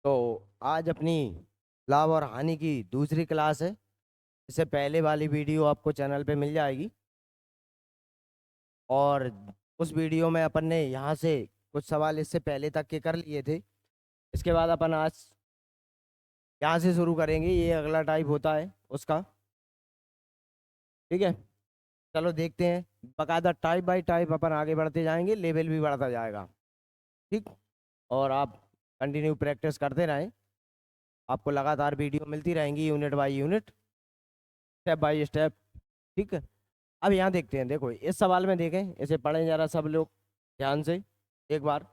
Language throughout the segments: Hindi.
तो आज अपनी लाभ और हानि की दूसरी क्लास है। इससे पहले वाली वीडियो आपको चैनल पे मिल जाएगी और उस वीडियो में अपन ने यहाँ से कुछ सवाल इससे पहले तक के कर लिए थे। इसके बाद अपन आज यहाँ से शुरू करेंगे, ये अगला टाइप होता है उसका। ठीक है, चलो देखते हैं। बकायदा टाइप बाय टाइप अपन आगे बढ़ते जाएंगे, लेवल भी बढ़ता जाएगा। ठीक, और आप कंटिन्यू प्रैक्टिस करते रहें, आपको लगातार वीडियो मिलती रहेंगी unit by unit, step by step. ठीक है, अब यहाँ देखते हैं। देखो इस सवाल में देखें, इसे पढ़ें जरा सब लोग ध्यान से एक बार।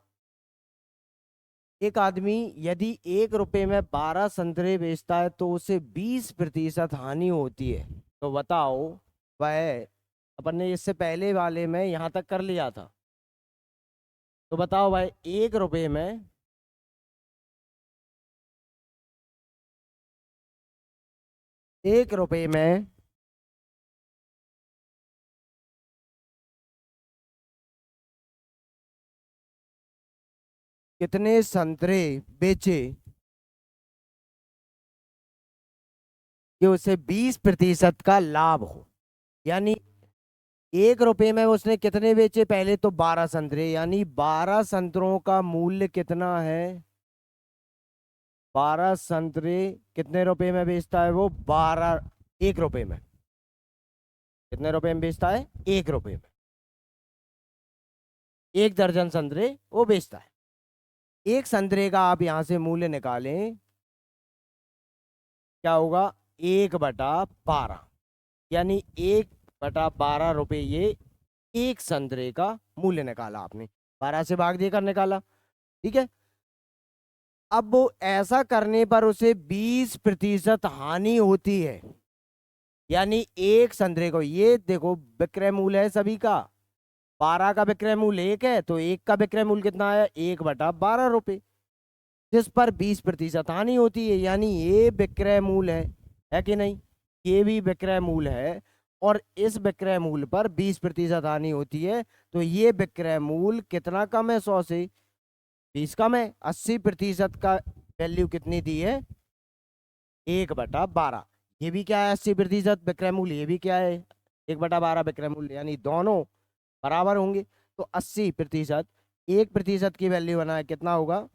एक आदमी यदि 1 रुपए में 12 संतरे बेचता है तो उसे 20% हानि होती है। तो बताओ वह, अपन ने इससे पहले वाले में यहाँ तक कर लिया था। तो बताओ भाई 1 रुपए में 1 रुपए में कितने संतरे बेचे कि उसे 20% का लाभ हो। यानी 1 रुपए में उसने कितने बेचे, पहले तो 12 संतरे, यानी 12 संतरों का मूल्य कितना है। 12 संतरे कितने रुपए में बेचता है वो, 1 रुपए में। कितने रुपए में बेचता है, 1 रुपए में। 1 दर्जन संतरे वो बेचता है। एक संतरे का आप यहां से मूल्य निकालें, क्या होगा, 1/12। यानी 1/12 रुपए, ये एक संतरे का मूल्य निकाला आपने, 12 से भाग देकर निकाला। ठीक है, अब वो ऐसा करने पर उसे 20% हानि होती है। यानी एक संतरे को, ये देखो विक्रय मूल्य है सभी का, 12 का विक्रय मूल्य 1 है, तो 1 का विक्रय मूल्य कितना है, 1/12 रुपए, जिस पर 20% हानि होती है। यानी ये विक्रय मूल्य है कि नहीं, ये भी विक्रय मूल्य है और इस विक्रय मूल्य पर 20% हानि होती है। तो ये विक्रय मूल्य कितना कम है, 100 से 20 कम है। 80% का वैल्यू कितनी दी है, 1/12। ये भी क्या है, 80% विक्रय मूल्य, ये भी क्या है, 1/12 विक्रय मूल्य, यानी दोनों बराबर होंगे। तो 80%, 1% की वैल्यू बना है, कितना होगा,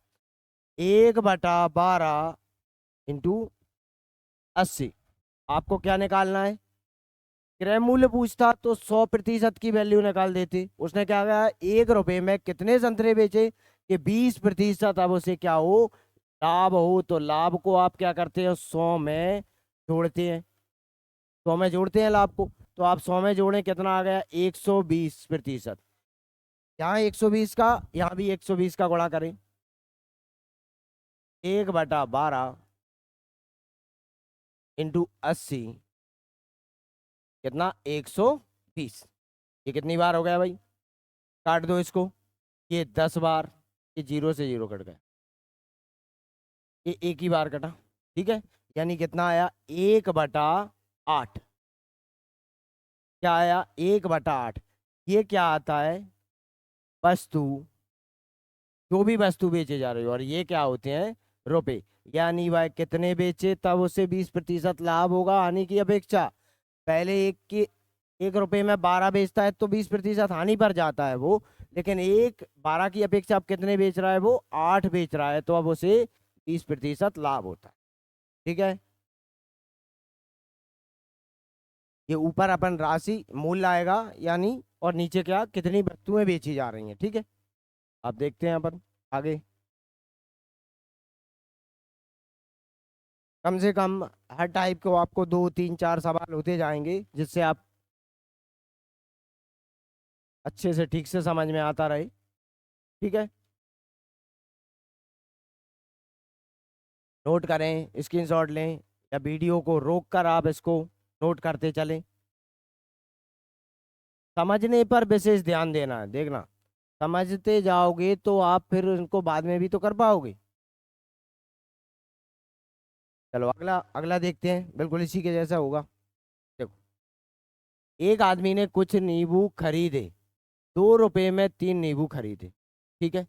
1/12 इंटू 80। आपको क्या निकालना है, क्रय मूल्य पूछता तो 100% की वैल्यू निकाल देते। उसने क्या कहा, 1 रुपए में कितने संतरे बेचे कि 20%, अब उसे क्या हो, लाभ हो। तो लाभ को आप क्या करते हैं, 100 में जोड़ते हैं, 100 में जोड़ते हैं लाभ को। तो आप 100 में जोड़ें, कितना आ गया, 120%। यहाँ 120 का, यहाँ भी 120 का गुणा करें, 1/12 इंटू 80, कितना, 120। ये कितनी बार हो गया भाई, काट दो इसको, ये 10 बार, ये 0 से 0 कट गया, ये एक ही बार कटा। ठीक है, यानी कितना आया, 1/8। क्या आया, 1/8। ये क्या आता है, वस्तु, जो भी वस्तु बेचे जा रहे हो, और ये क्या होते हैं, रुपए। यानी वह कितने बेचे तब उसे 20% लाभ होगा हानि की अपेक्षा। पहले 1 रुपए में 12 बेचता है तो 20% हानि पर जाता है वो, लेकिन 12 की अपेक्षा अब कितने बेच रहा है वो, 8 बेच रहा है, तो अब उसे 20% लाभ होता है। ठीक है, ये ऊपर अपन राशि मूल्य आएगा यानी, और नीचे क्या, कितनी वस्तुएं बेची जा रही हैं। ठीक है, अब देखते हैं अपन आगे। कम से कम हर टाइप को आपको 2 3 4 सवाल होते जाएंगे, जिससे आप अच्छे से ठीक से समझ में आता रहे। ठीक है, नोट करें, स्क्रीनशॉट लें, या वीडियो को रोक कर आप इसको नोट करते चलें। समझने पर विशेष ध्यान देना है, देखना, समझते जाओगे तो आप फिर इनको बाद में भी तो कर पाओगे। चलो अगला अगला देखते हैं, बिल्कुल इसी के जैसा होगा। देखो, एक आदमी ने कुछ नींबू खरीदे, 2 रुपए में 3 नींबू खरीदे। ठीक है,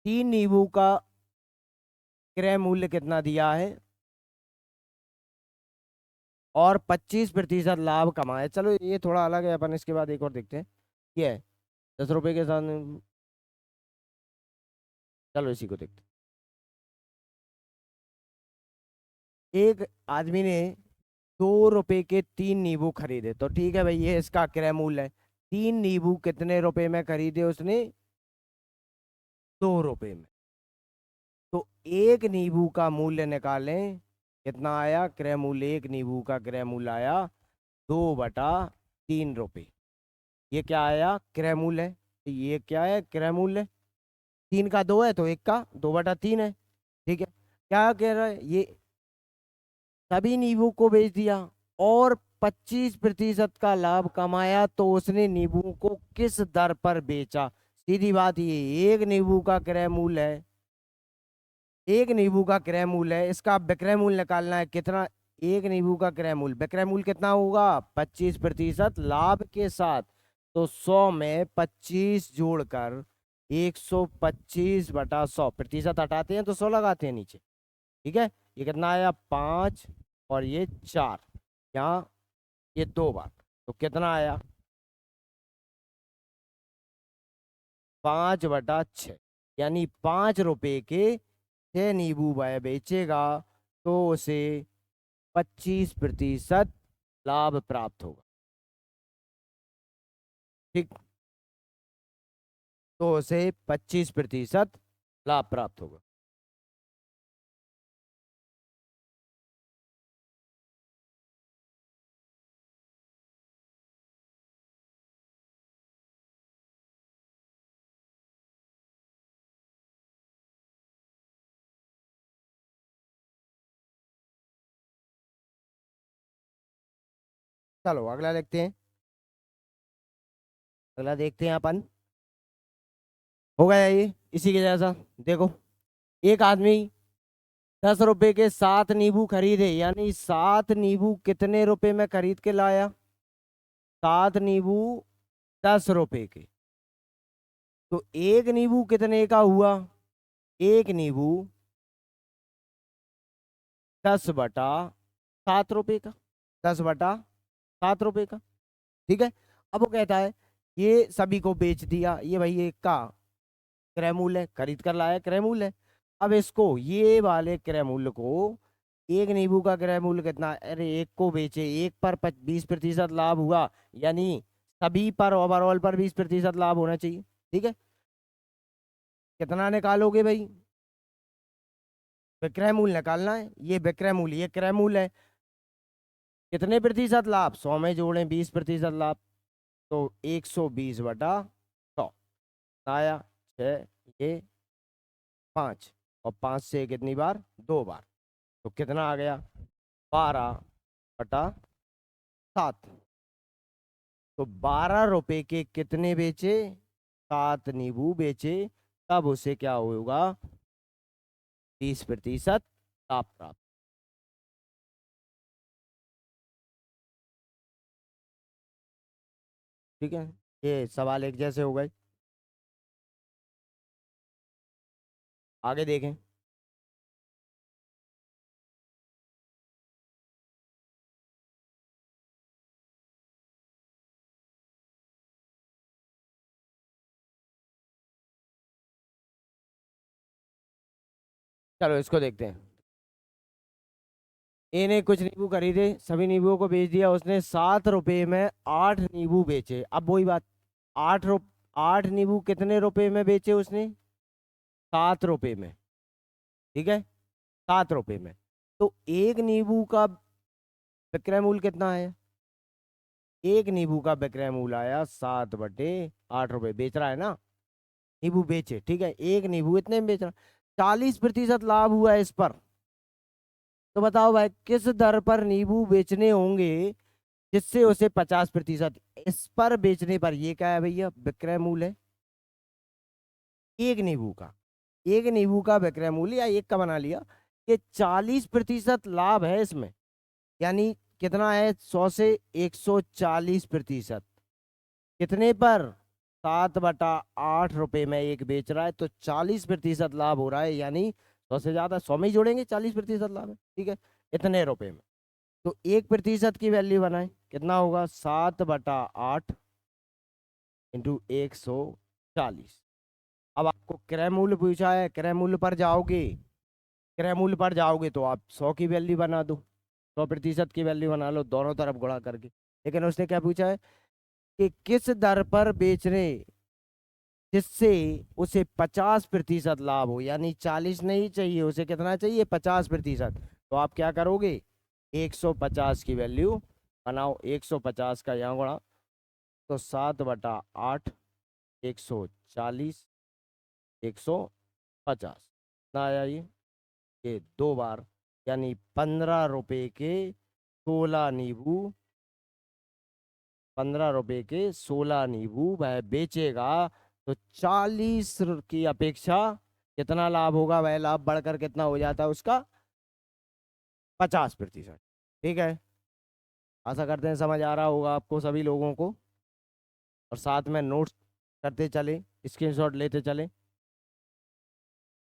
3 नींबू का क्रय मूल्य कितना दिया है और 25% लाभ कमाए। चलो ये थोड़ा अलग है, अपन इसके बाद एक और देखते हैं। ये है 10 रुपए के साथ, चलो इसी को देखते हैं। एक आदमी ने 2 रुपए के 3 नींबू खरीदे, तो ठीक है भाई, ये इसका क्रय मूल्य है। 3 नींबू कितने रुपए में खरीदे उसने? 2 रुपए में। तो एक नींबू का मूल्य निकालें, कितना आया क्रय मूल्य? एक नींबू का क्रय मूल्य आया 2/3 रुपए। ये क्या आया? क्रय मूल्य है। तो ये क्या है? क्रय मूल्य। 3 का 2 है तो एक का 2/3 है। ठीक है, क्या कह रहा है ये? सभी नींबू को बेच दिया और 25% का लाभ कमाया, तो उसने नींबू को किस दर पर बेचा? सीधी बात, ये एक नींबू का क्रय मूल्य है, एक नींबू का क्रय मूल्य है, इसका विक्रय मूल्य निकालना है कितना? एक नींबू का क्रय मूल्य, विक्रय मूल्य कितना होगा? 25% लाभ के साथ। तो 100 में 25 जोड़कर 125/100, प्रतिशत हटाते हैं तो 100 लगाते हैं नीचे। ठीक है, ये कितना आया? 5 और ये 4, यहाँ ये 2 बार, तो कितना आया? 5/6। यानी 5 रुपए के 6 नींबू वह बेचेगा, तो उसे 25% लाभ प्राप्त होगा। ठीक, तो उसे 25% लाभ प्राप्त होगा। चलो अगला देखते हैं। अगला देखते हैं अपन। हो गया ये इसी के जैसा। देखो, एक आदमी 10 रुपए के 7 नींबू खरीदे, यानी 7 नींबू कितने रुपए में खरीद के लाया? 7 नींबू 10 रुपए के। तो एक नींबू कितने का हुआ? एक नींबू 10/7 रुपए का, 10/7 रुपए का। ठीक है, अब वो कहता है ये सभी को बेच दिया, ये भाई एक का क्रय मूल्य है, खरीद कर लाया क्रय मूल्य है। अब इसको, ये वाले क्रय मूल्य को, एक नींबू का क्रय मूल्य कितना? अरे एक को बेचे, एक पर 20% लाभ हुआ, यानी सभी पर, ओवरऑल पर 20% लाभ होना चाहिए। ठीक है, कितना निकालोगे भाई? विक्रय मूल्य निकालना है, ये विक्रय मूल्य, ये क्रय मूल्य है। कितने प्रतिशत लाभ? 100 में जोड़ें 20% लाभ, तो 120/100 आया। 6, ये 5, और 5 से कितनी बार? 2 बार, तो कितना आ गया? 12/7। तो 12 रुपए के कितने बेचे? 7 नींबू बेचे, तब उसे क्या होगा? 20% लाभ प्राप्त। ठीक है, ये सवाल एक जैसे हो गए। आगे देखें। चलो इसको देखते हैं। ए ने कुछ नींबू खरीदे, सभी नींबुओं को बेच दिया, उसने 7 रुपए में 8 नींबू बेचे। अब वही बात, 8 नींबू कितने रुपए में बेचे उसने? 7 रुपए में। ठीक है, 7 रुपए में। तो एक नींबू का विक्रय मूल्य कितना है? एक नींबू का विक्रय मूल्य आया 7/8 रुपए। बेच रहा है ना, नींबू बेचे, ठीक है, एक नींबू इतने में बेच रहा। 40% लाभ हुआ है इस पर। तो बताओ भाई, किस दर पर नींबू बेचने होंगे जिससे उसे 50%? इस पर बेचने पर, ये क्या है भैया? विक्रय मूल्य है एक नींबू का। एक नींबू का विक्रय मूल्य, या एक का बना लिया, ये 40% लाभ है इसमें। यानी कितना है? 100 से 140%। कितने पर? 7/8 रुपए में एक बेच रहा है, तो 40% लाभ हो रहा है, यानी 100 से ज़्यादा, 100 में ही जोड़ेंगे, 40% लाभ है, ठीक है, इतने रुपए में। तो 1% की वैल्यू बनाए, कितना होगा, 7/8 इंटू 140। अब आपको क्रय मूल्य पूछा है, क्रय मूल्य पर जाओगे, क्रय मूल्य पर जाओगे तो आप 100 की वैल्यू बना दो, 100% की वैल्यू बना लो दोनों तरफ गुणा करके। लेकिन उसने क्या पूछा है कि किस दर पर बेच रहे जिससे उसे 50% लाभ हो, यानी 40 नहीं चाहिए, उसे कितना चाहिए, 50%। तो आप क्या करोगे, 150 की वैल्यू बनाओ, 150 का यहाँ गुणा, तो 7/8 140 150 ना आया ये 2 बार, यानी 15 रुपए के 16 नींबू, 15 रुपए के 16 नींबू वह बेचेगा। तो 40 की अपेक्षा कितना लाभ होगा, वह लाभ बढ़कर कितना हो जाता है उसका, 50%। ठीक है, आशा करते हैं समझ आ रहा होगा आपको सभी लोगों को, और साथ में नोट्स करते चले, स्क्रीनशॉट लेते चले।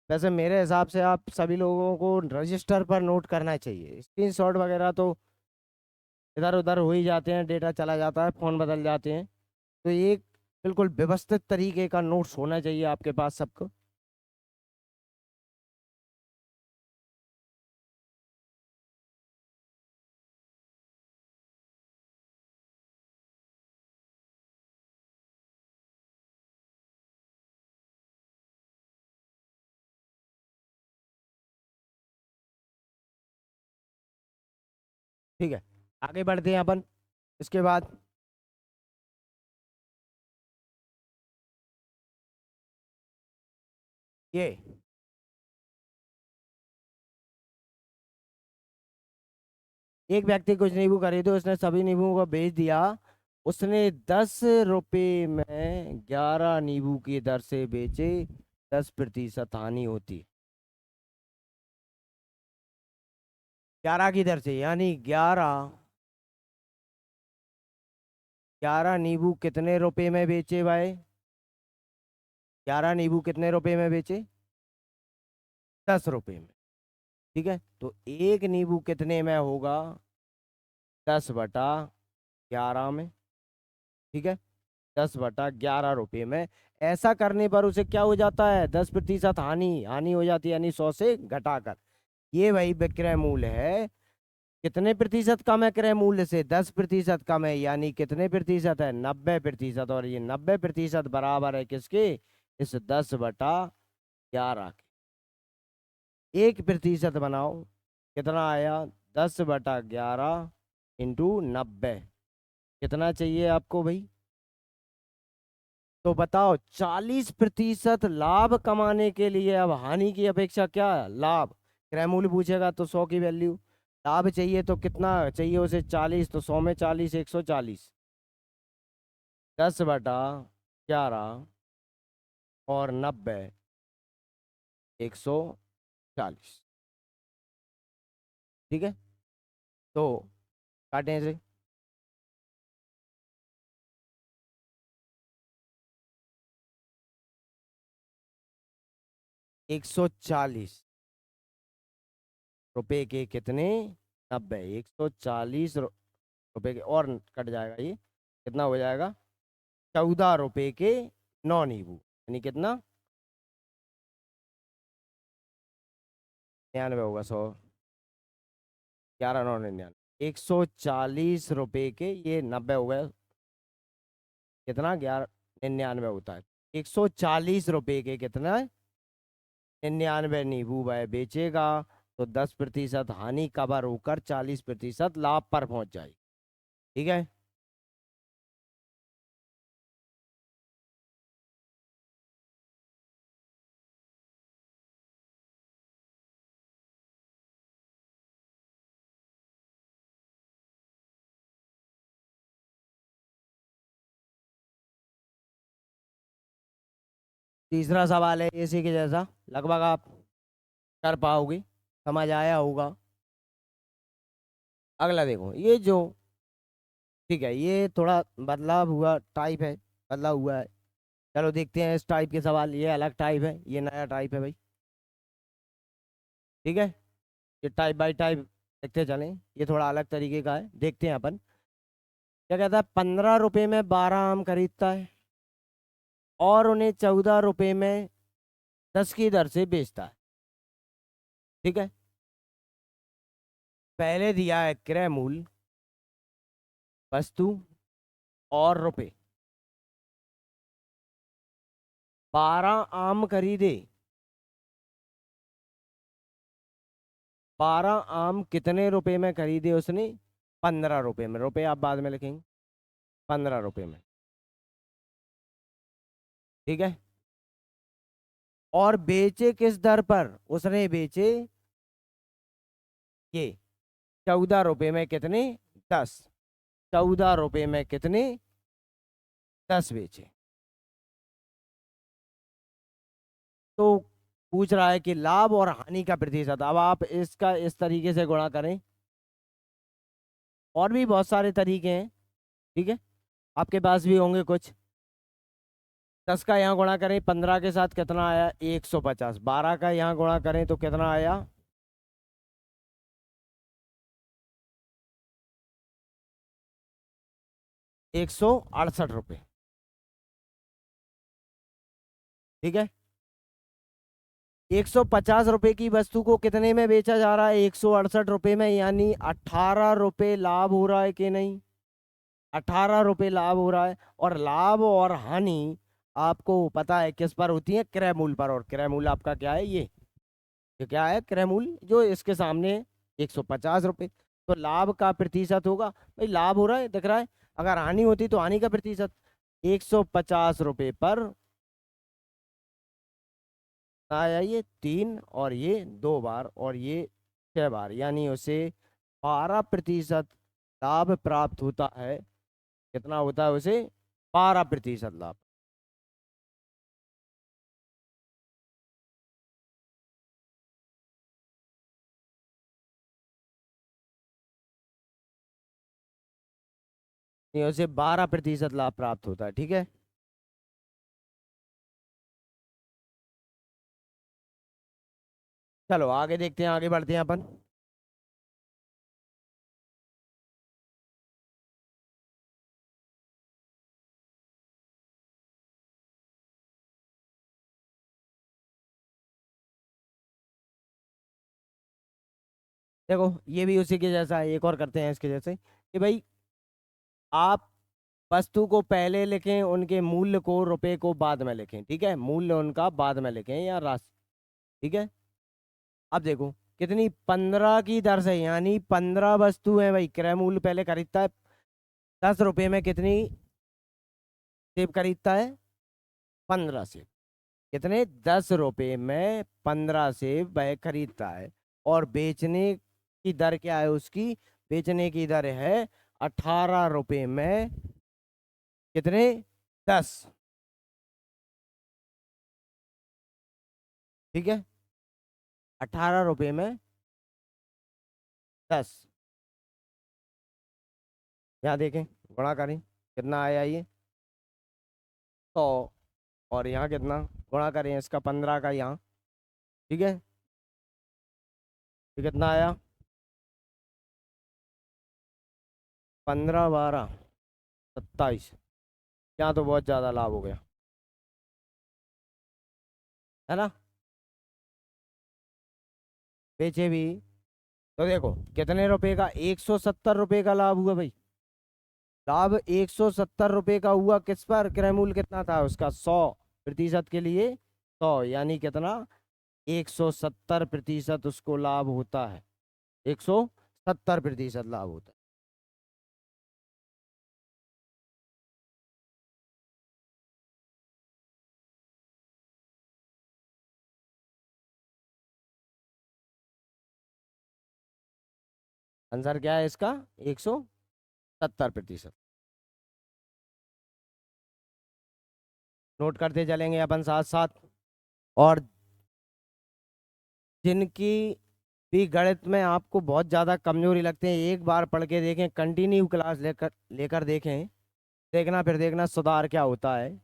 वैसे मेरे हिसाब से आप सभी लोगों को रजिस्टर पर नोट करना चाहिए, स्क्रीनशॉट वगैरह तो इधर उधर हो ही जाते हैं, डेटा चला जाता है, फोन बदल जाते हैं। तो एक बिल्कुल व्यवस्थित तरीके का नोट्स होना चाहिए आपके पास सबको। ठीक है, आगे बढ़ते हैं अपन। इसके बाद ये एक व्यक्ति कुछ नींबू खरीदे, उसने सभी नींबुओं को बेच दिया, उसने 10 रुपए में 11 नींबू की दर से बेचे, 10% हानि होती, 11 की दर से, यानी 11 नींबू कितने रुपए में बेचे भाई, 11 नींबू कितने रुपए में बेचे, 10 रुपए में। ठीक है, तो एक नींबू कितने में होगा, 10/11 में। ठीक है, 10/11 रुपए में। ऐसा करने पर उसे क्या हो जाता है, 10% हानि, हानि हो जाती है, यानी 100 से घटाकर। ये वही विक्रय मूल्य है, कितने प्रतिशत कम है क्रय मूल्य से, 10% कम है, यानी कितने प्रतिशत है, 90%। और ये 90% बराबर है किसके, इस 10/11 के। 1% बनाओ, कितना आया, 10/11 इंटू 90, कितना चाहिए आपको भाई, तो बताओ 40% लाभ कमाने के लिए अब हानि की अपेक्षा क्या है? लाभ, क्रय मूल्य पूछेगा तो 100 की वैल्यू, लाभ चाहिए तो कितना चाहिए उसे, 40, तो 100 में 40 140, 10/11 और 90 140। ठीक है, तो काटें इसे, 140 रुपए के कितने, 90, 140 रुपए के, और कट जाएगा ये, कितना हो जाएगा, 14 रुपए के 9 नींबू, यानी कितना, 99 होगा, 100, 11 9 99, 140 रुपए के ये 90 हो गए, कितना, 11 99 होता है, 140 रुपए के कितना, 99 नींबू वह बेचेगा। तो 10% हानि कवर होकर 40% लाभ पर पहुंच जाए। ठीक है, तीसरा सवाल है इसी के जैसा, लगभग आप कर पाओगे, समझ आया होगा। अगला देखो, ये जो, ठीक है, ये थोड़ा बदलाव हुआ टाइप है, बदलाव हुआ है। चलो देखते हैं इस टाइप के सवाल, ये अलग टाइप है, ये नया टाइप है भाई। ठीक है, ये टाइप बाय टाइप देखते चलें, ये थोड़ा अलग तरीके का है, देखते हैं अपन। क्या कहता है, 15 रुपए में 12 आम खरीदता है और उन्हें 14 रुपए में 10 की दर से बेचता है। ठीक है, पहले दिया है क्रय मूल्य, वस्तु और रुपए। 12 आम खरीदे, 12 आम कितने रुपए में खरीदे उसने? 15 रुपए में। रुपए आप बाद में लिखेंगे, 15 रुपए में। ठीक है, और बेचे किस दर पर? उसने बेचे ये 14 रुपए में कितने? 10। 14 रुपए में कितने? 10 बेचे। तो पूछ रहा है कि लाभ और हानि का प्रतिशत। अब आप इसका इस तरीके से गुणा करें, और भी बहुत सारे तरीके हैं। ठीक है, आपके पास भी होंगे कुछ। 10 का यहाँ गुणा करें 15 के साथ, कितना आया? 150। 12 का यहाँ गुणा करें तो कितना आया? 168 रुपये। ठीक है, 150 रुपए की वस्तु को कितने में बेचा जा रहा है? 168 रुपये में, यानी 18 रुपये लाभ हो रहा है कि नहीं? 18 रुपये लाभ हो रहा है। और लाभ और हानि आपको पता है किस पर होती है? क्रय मूल्य पर। और क्रय मूल्य आपका क्या है? ये क्या है? क्रय मूल्य जो इसके सामने 150 रुपये। तो लाभ का प्रतिशत होगा, भाई लाभ हो रहा है दिख रहा है, अगर हानि होती तो हानि का प्रतिशत। 150 रुपये पर आया ये 3, और ये 2 बार, और ये 6 बार, यानी उसे 12% लाभ प्राप्त होता है। कितना होता है उसे? 12% लाभ। ये उसे 12% लाभ प्राप्त होता है। ठीक है, चलो आगे देखते हैं, आगे बढ़ते हैं अपन। देखो ये भी उसी के जैसा है, एक और करते हैं इसके जैसे कि भाई आप वस्तु को पहले लिखें, उनके मूल्य को, रुपए को बाद में लिखें। ठीक है, मूल्य उनका बाद में लिखें या राशि। ठीक है, अब देखो कितनी, 15 की दर से, यानी 15 वस्तु है भाई। क्रय मूल्य पहले खरीदता है 10 रुपए में, कितनी सेब खरीदता है? 15 सेब। कितने? 10 रुपए में 15 सेब वह खरीदता है। और बेचने की दर क्या है उसकी? बेचने की दर है 18 रुपए में कितने? 10। ठीक है, 18 रुपए में 10। यहाँ देखें, गुणा करें, कितना आया ये? 100। और यहाँ कितना? गुणा करें इसका 15 का यहाँ। ठीक है, ये कितना आया? 15 12 27। यहाँ तो बहुत ज़्यादा लाभ हो गया, है ना? बेचे भी तो देखो कितने रुपए का? 170 रुपए का लाभ हुआ भाई। लाभ 170 रुपए का हुआ, किस पर? क्रय मूल्य कितना था उसका? 100% के लिए 100, यानी कितना? 170% उसको लाभ होता है। 170% लाभ होता है। आंसर क्या है इसका? 170%। नोट करते चलेंगे अपन साथ साथ। और जिनकी भी गणित में आपको बहुत ज़्यादा कमजोरी लगते हैं, एक बार पढ़ के देखें, कंटिन्यू क्लास लेकर लेकर देखें, देखना फिर देखना सुधार क्या होता है।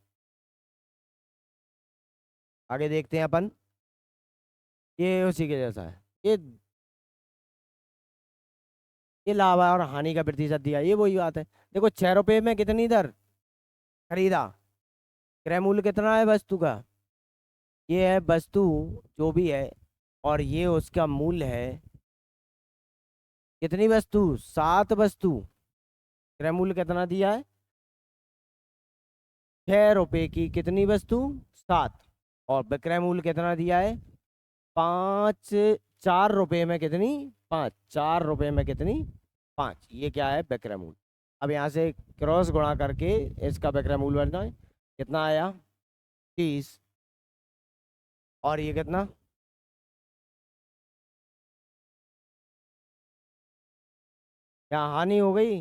आगे देखते हैं अपन, ये उसी के जैसा है। ये ये लाभ और हानि का प्रतिशत दिया, ये वही बात है। देखो 6 रुपए में कितनी दर खरीदा, क्रय मूल्य कितना है वस्तु का, ये है वस्तु जो भी है, और ये उसका मूल्य है कितनी वस्तु, 7 वस्तु। क्रय मूल्य कितना दिया है, 6 रुपए की कितनी वस्तु, 7। और विक्रय मूल्य कितना दिया है, 5। 4 रुपए में कितनी, 5। 4 रुपए में कितनी, 5। ये क्या है, विक्रय मूल्य। अब यहाँ से क्रॉस गुणा करके इसका विक्रय मूल्य बनना है, कितना आया, 30। और ये कितना, यहाँ हानि हो गई।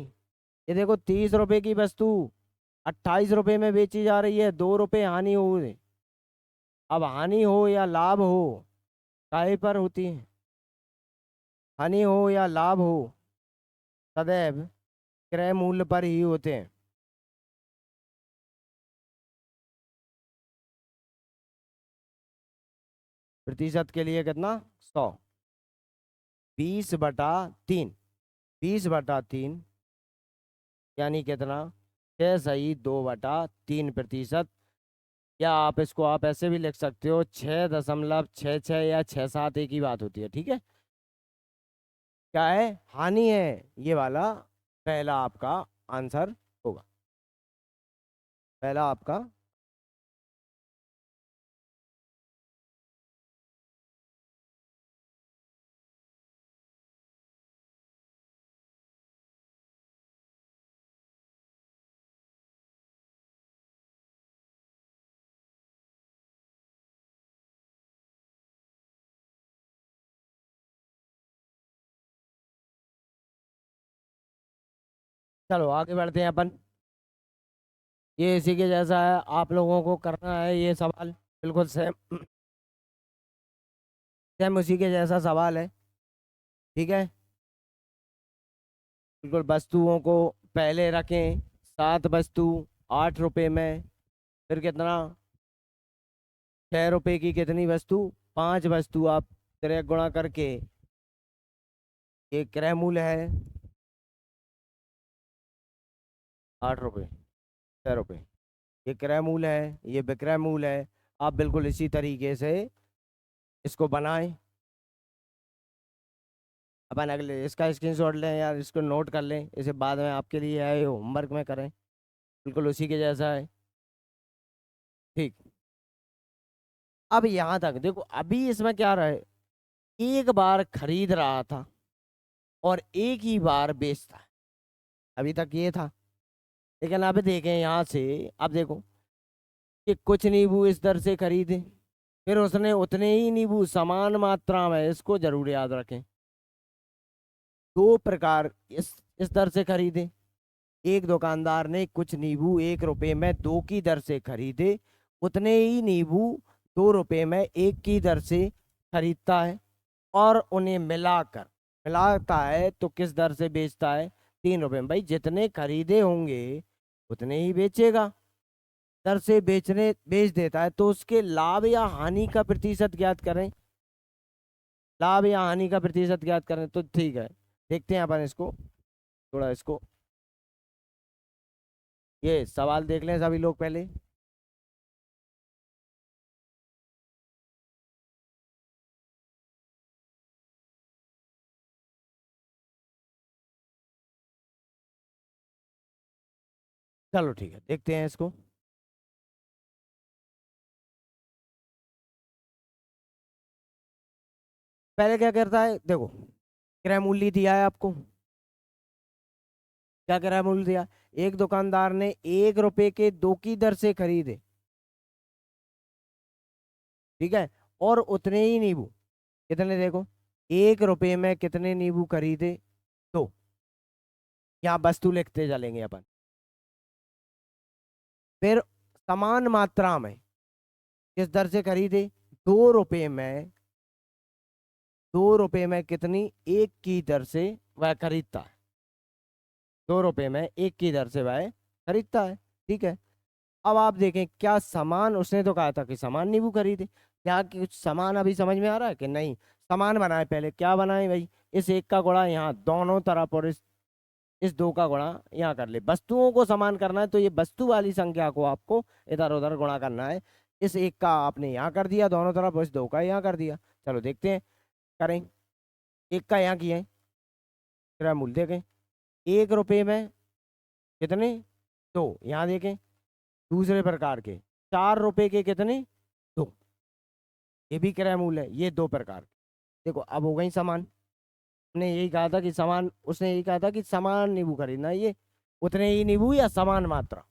ये देखो 30 रुपए की वस्तु 28 रुपए में बेची जा रही है, 2 रुपए हानि हो गई। अब हानि हो या लाभ हो, काहे पर होती है, हानि हो या लाभ हो, सदैव क्रय मूल्य पर ही होते हैं। प्रतिशत के लिए कितना, 100। 20/3, 20/3 यानी कितना, 6 सही 2/3%। या आप इसको आप ऐसे भी लिख सकते हो, 6.66 या 6.7 एक ही बात होती है, ठीक है। क्या है, हानि है, ये वाला पहला आपका आंसर होगा, पहला आपका। चलो आगे बढ़ते हैं अपन, ये इसी के जैसा है, आप लोगों को करना है ये सवाल, बिल्कुल सेम सेम उसी के जैसा सवाल है, ठीक है। बिल्कुल वस्तुओं को पहले रखें, 7 वस्तु 8 रुपए में, फिर कितना, 6 रुपए की कितनी वस्तु, 5 वस्तु, आप तिरक गुणा करके ये क्रय मूल्य है 8 रुपए, 6 रुपए, ये क्रय मूल्य है, ये विक्रय मूल्य है। आप बिल्कुल इसी तरीके से इसको बनाएं। अपन अगले इसका स्क्रीनशॉट लें यार, इसको नोट कर लें, इसे बाद में आपके लिए है होमवर्क में करें, बिल्कुल उसी के जैसा है, ठीक। अब यहाँ तक देखो, अभी इसमें क्या रहा है, एक बार खरीद रहा था और एक ही बार बेचता है, अभी तक ये था। लेकिन अब देखें यहाँ से, अब देखो कि कुछ नींबू इस दर से खरीदे, फिर उसने उतने ही नींबू समान मात्रा में, इसको जरूर याद रखें, 2 प्रकार इस दर से खरीदे। एक दुकानदार ने कुछ नींबू 1 रुपए में 2 की दर से खरीदे, उतने ही नींबू 2 रुपए में 1 की दर से खरीदता है, और उन्हें मिलाकर मिलाता है तो किस दर से बेचता है, 3 रुपए में। भाई जितने खरीदे होंगे उतने ही बेचेगा, दर से बेच देता है, तो उसके लाभ या हानि का प्रतिशत ज्ञात करें, लाभ या हानि का प्रतिशत ज्ञात करें, तो ठीक है, देखते हैं अपन इसको, थोड़ा इसको, ये सवाल देख लें सभी लोग पहले। चलो ठीक है, देखते हैं इसको। पहले क्या करता है, देखो क्रय मूल्य दिया है आपको, क्या क्रय मूल्य दिया, एक दुकानदार ने 1 रुपए के 2 की दर से खरीदे, ठीक है, और उतने ही नींबू, कितने देखो, 1 रुपए में कितने नींबू खरीदे, 2। यहाँ वस्तु लिखते चलेंगे अपन, फिर समान मात्रा में किस दर से खरीदे, 2 रुपए में, 2 रुपए में कितनी, 1 की दर से वह खरीदता है, 2 रुपए में 1 की दर से वह खरीदता है, ठीक है। अब आप देखें क्या समान, उसने तो कहा था कि समान नींबू खरीदे, यहाँ की कुछ समान अभी समझ में आ रहा है कि नहीं? समान बनाए, पहले क्या बनाए भाई, इस एक का गुणा यहाँ दोनों तरफ और इस दो का गुणा यहाँ कर ले। वस्तुओं को समान करना है तो ये वस्तु वाली संख्या को आपको इधर उधर गुणा करना है। इस एक का आपने यहाँ कर दिया दोनों तरफ, और इस दो का यहाँ कर दिया। चलो देखते हैं, करें। एक का यहाँ किया है, तेरा मूल देखें, 1 रुपये में कितने, 2। यहाँ देखें दूसरे प्रकार के 4 रुपए के कितने, 2। ये भी क्रय मूल है, ये 2 प्रकार के। देखो अब हो गई समान। हमने यही कहा था कि समान, उसने यही कहा था कि समान नींबू खरीदना है, ये उतने ही नींबू या समान मात्रा।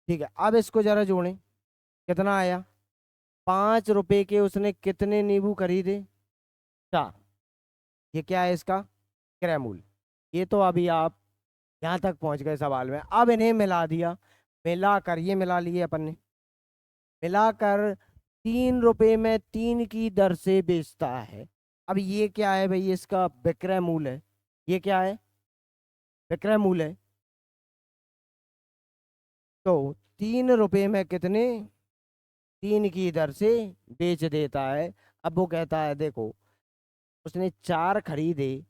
ठीक है, अब इसको जरा जोड़ें, कितना आया, 5 रुपए के उसने कितने नींबू खरीदे, 4। ये क्या है इसका क्रय मूल्य। ये तो अभी आप यहाँ तक पहुंच गए सवाल में। अब इन्हें मिला दिया, मिलाकर ये मिला लिए अपन ने, मिलाकर 3 रुपए में 3 की दर से बेचता है। अब ये क्या है भाई, इसका विक्रय मूल्य है। ये क्या है, विक्रय मूल्य है। तो 3 रुपए में कितने, 3 की दर से बेच देता है। अब वो कहता है देखो, उसने 4 खरीदे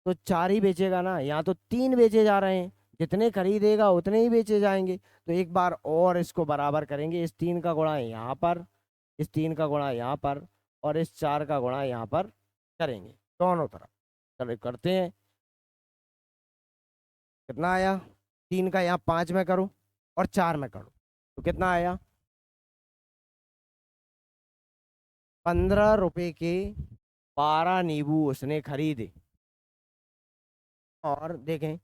तो 4 ही बेचेगा ना, यहाँ तो 3 बेचे जा रहे हैं, जितने खरीदेगा उतने ही बेचे जाएंगे। तो एक बार और इसको बराबर करेंगे, इस 3 का गुणा यहाँ पर, इस 3 का गुणा यहाँ पर, और इस 4 का गुणा यहाँ पर करेंगे दोनों तरफ। चलो करते हैं, कितना आया, 3 का यहाँ 5 में करो और 4 में करो तो कितना आया, 15 रुपए के 12 नींबू उसने खरीदे। और देखें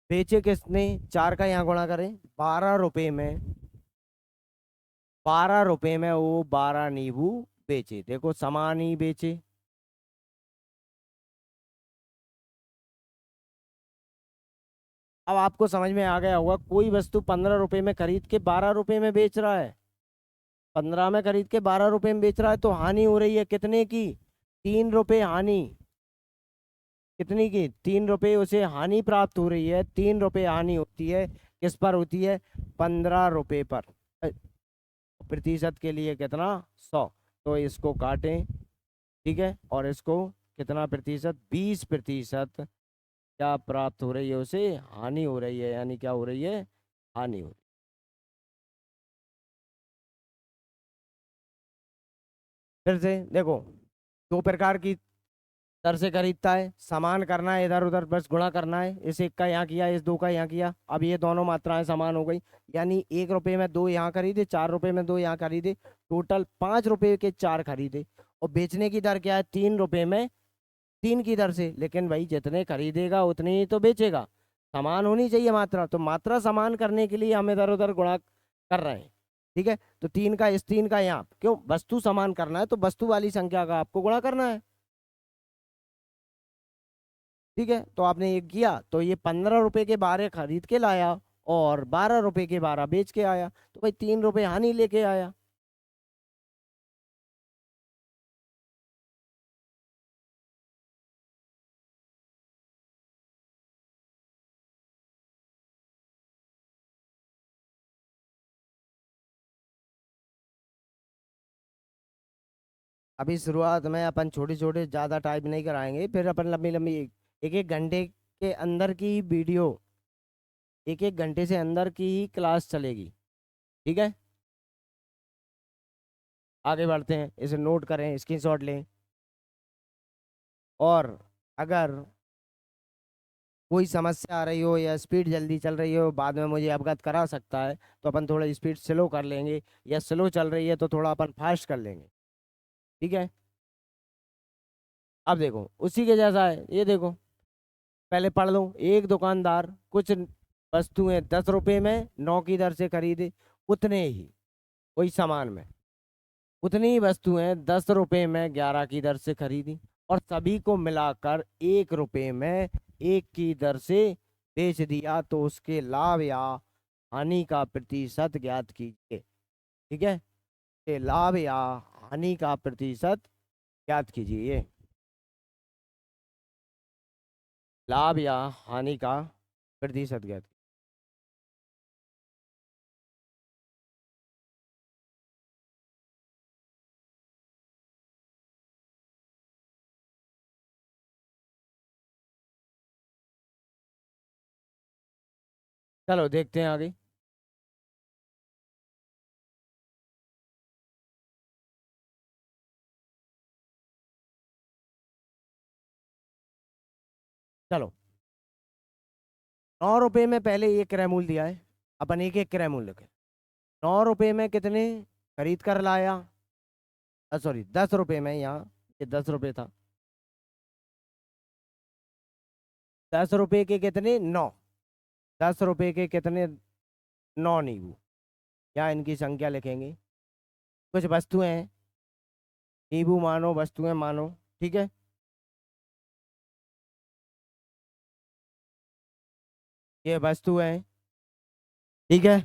बेचे किसने, 4 का यहाँ गुणा करें, 12 रुपए में, 12 रुपए में वो 12 नींबू बेचे। देखो समान ही बेचे। अब आपको समझ में आ गया होगा, कोई वस्तु 15 रुपए में खरीद के 12 रुपए में बेच रहा है, 15 में खरीद के 12 रुपए में बेच रहा है, तो हानि हो रही है कितने की, 3 रुपए हानि। कितनी की, 3 रुपए उसे हानि प्राप्त हो रही है। 3 रुपए हानि होती है, किस पर होती है, 15 रुपए पर। प्रतिशत के लिए कितना, 100। तो इसको काटें, ठीक है, और इसको कितना प्रतिशत, 20% क्या प्राप्त हो रही है उसे, हानि हो रही है, यानी क्या हो रही है, हानि हो रही है। फिर से देखो, 2 प्रकार की दर से खरीदता है, समान करना है, इधर उधर बस गुणा करना है। इस एक का यहाँ किया, इस 2 का यहाँ किया, अब ये दोनों मात्राएं समान हो गई। यानी 1 रुपए में 2 यहाँ खरीदे, 4 रुपए में 2 यहाँ खरीदे, टोटल 5 रुपए के 4 खरीदे। और बेचने की दर क्या है, 3 रुपए में 3 की दर से। लेकिन भाई जितने खरीदेगा उतने ही तो बेचेगा, समान होनी चाहिए मात्रा। तो मात्रा समान करने के लिए हम इधर उधर गुणा कर रहे हैं। ठीक है, तो 3 का इस 3 का यहाँ, क्यों, वस्तु समान करना है तो वस्तु वाली संख्या का आपको गुणा करना है। ठीक है, तो आपने ये किया, तो ये 15 रुपए के 12 खरीद के लाया और 12 रुपए के 12 बेच के आया, तो भाई 3 रुपए हानि लेके आया। अभी शुरुआत में अपन छोटे छोटे ज़्यादा टाइप नहीं कराएंगे, फिर अपन लंबी लंबी एक एक घंटे के अंदर की वीडियो, एक एक घंटे से अंदर की ही क्लास चलेगी। ठीक है, आगे बढ़ते हैं, इसे नोट करें, स्क्रीनशॉट लें। और अगर कोई समस्या आ रही हो या स्पीड जल्दी चल रही हो, बाद में मुझे अवगत करा सकता है, तो अपन थोड़ा स्पीड स्लो कर लेंगे, या स्लो चल रही है तो थोड़ा अपन फास्ट कर लेंगे। ठीक है, अब देखो उसी के जैसा है, ये देखो, पहले पढ़ लो। एक दुकानदार कुछ वस्तुएं 10 रुपए में 9 की दर से खरीदे, उतने ही, वही सामान में उतनी ही वस्तुएं 10 रुपए में 11 की दर से खरीदी, और सभी को मिलाकर 1 रुपए में 1 की दर से बेच दिया। तो उसके लाभ या हानि का प्रतिशत ज्ञात कीजिए। ठीक है, के लाभ या हानि का प्रतिशत ज्ञात कीजिए। लाभ या हानि का प्रतिशत ज्ञात। चलो देखते हैं आगे। चलो, 9 रुपए में पहले एक क्रय मूल्य दिया है, अपन एक एक क्रय मूल्य लिखे। 9 रुपए में कितने खरीद कर लाया, सॉरी 10 रुपए में, यहाँ ये 10 रुपए था। 10 रुपए के कितने, 9। 10 रुपए के कितने, 9 नींबू। यहाँ इनकी संख्या लिखेंगे। कुछ वस्तुएं हैं, नींबू मानो, वस्तुएं मानो, ठीक है। ये वस्तुएं हैं, ठीक है।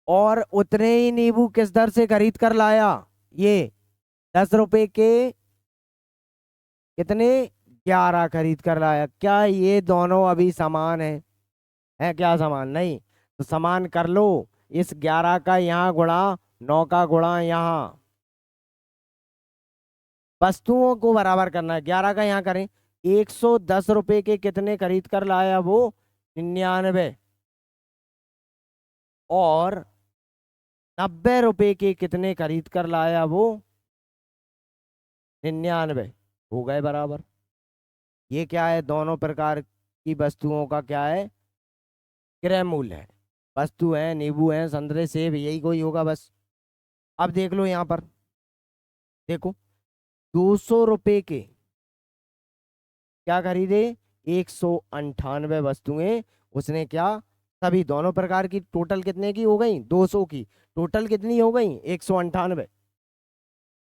और उतने ही नींबू किस दर से खरीद कर लाया, ये 10 रुपए के कितने, 11 खरीद कर लाया। क्या ये दोनों अभी समान है क्या समान नहीं, तो समान कर लो। इस 11 का यहाँ गुणा, 9 का गुणा यहाँ, वस्तुओं को बराबर करना है। 11 का यहाँ करें, 110 रुपए के कितने खरीद कर लाया वो, 99। और 90 रुपए के कितने खरीद कर लाया वो, 99। हो गए बराबर। ये क्या है, दोनों प्रकार की वस्तुओं का क्या है, क्रय मूल्य है। वस्तु है, नींबू है, संतरे, सेब, यही कोई होगा बस। अब देख लो यहाँ पर, देखो 200 रुपए के क्या खरीदे, 198 वस्तुएं उसने क्या, सभी दोनों प्रकार की टोटल कितने की हो गई, 200 की। टोटल कितनी हो गई, 198,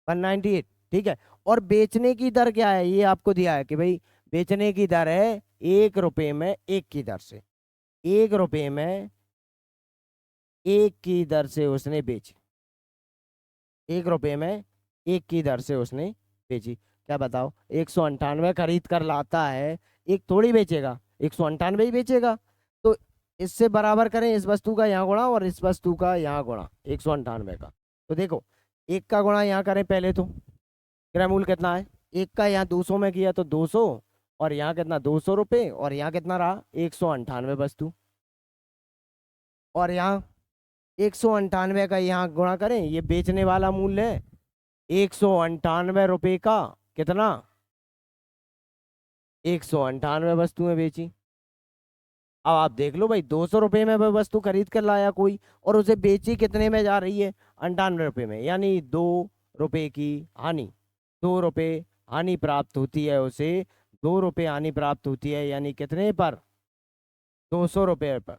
198, ठीक है। और बेचने की दर क्या है, ये आपको दिया है कि भाई बेचने की दर है 1 रुपए में एक की दर से, 1 रुपए में एक की दर से उसने बेची, 1 रुपए में एक की दर से उसने बेची। क्या बताओ, 198 खरीद कर लाता है, एक थोड़ी बेचेगा, 198 ही बेचेगा। तो इससे बराबर करें, इस वस्तु का यहाँ गुणा और इस वस्तु का यहाँ गुणा, 198 का। तो देखो, एक का गुणा यहाँ करें पहले तो, क्रय मूल्य कितना है, एक का यहाँ 200 में किया तो 200, और यहाँ कितना 200 रुपये, और यहाँ कितना रहा 198 वस्तु। और यहाँ 198 का यहाँ गुणा करें, ये बेचने वाला मूल्य है 198 रुपये का, कितना 198 वस्तुएं बेची। अब आप देख लो भाई, 200 रुपये में वह वस्तु खरीद कर लाया कोई, और उसे बेची कितने में जा रही है, 98 रुपये में, यानी 2 रुपये की हानि, 2 रुपये हानि प्राप्त होती है उसे, 2 रुपये हानि प्राप्त होती है, यानी कितने पर, 200 रुपये पर।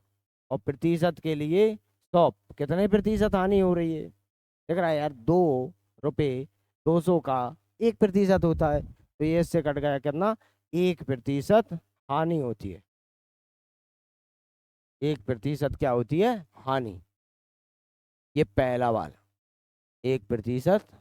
और प्रतिशत के लिए 100, कितने प्रतिशत हानि हो रही है, देख रहा है यार, 2 रुपये 200 का 1% होता है, तो ये इससे कट गया कितना, 1% हानि होती है, 1% क्या होती है, हानि। ये पहला वाला, 1%।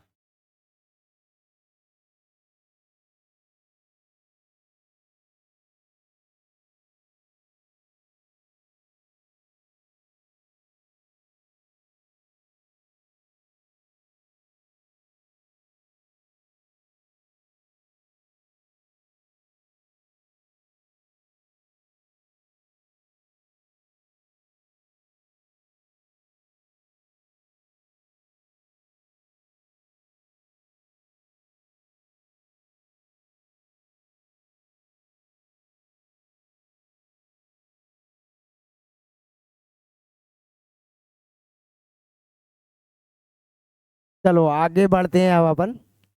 चलो आगे बढ़ते हैं, अब अपन